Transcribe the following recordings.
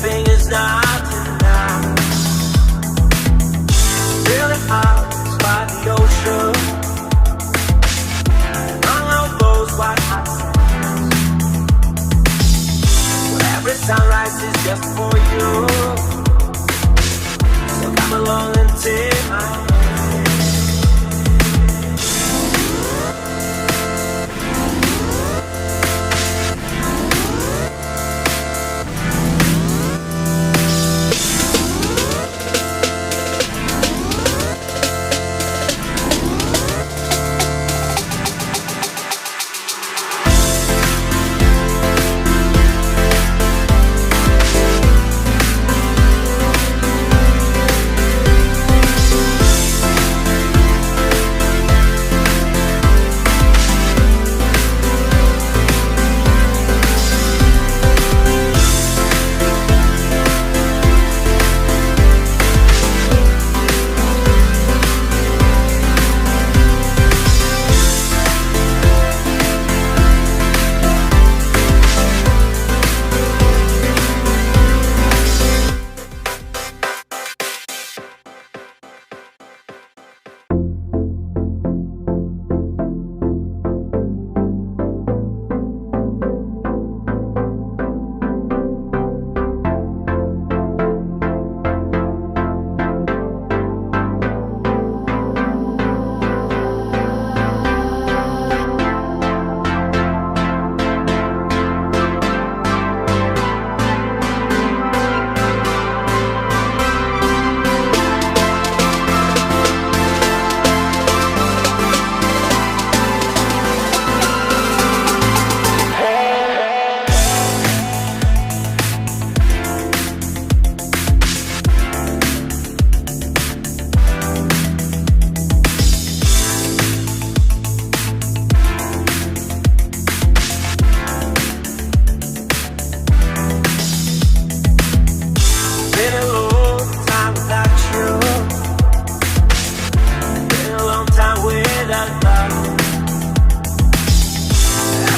everything is not enough. Feeling out by the ocean, among all those white hot sands, where every sunrise is just for you. So come along and take my hand.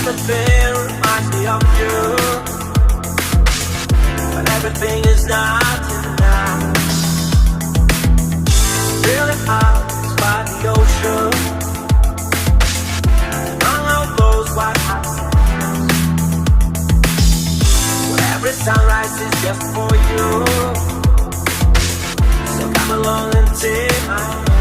Everything reminds me of you, but everything is not enough. Feeling out by the ocean, among all those white hot sands, where every sunrise is just for you. So come along and take my hand.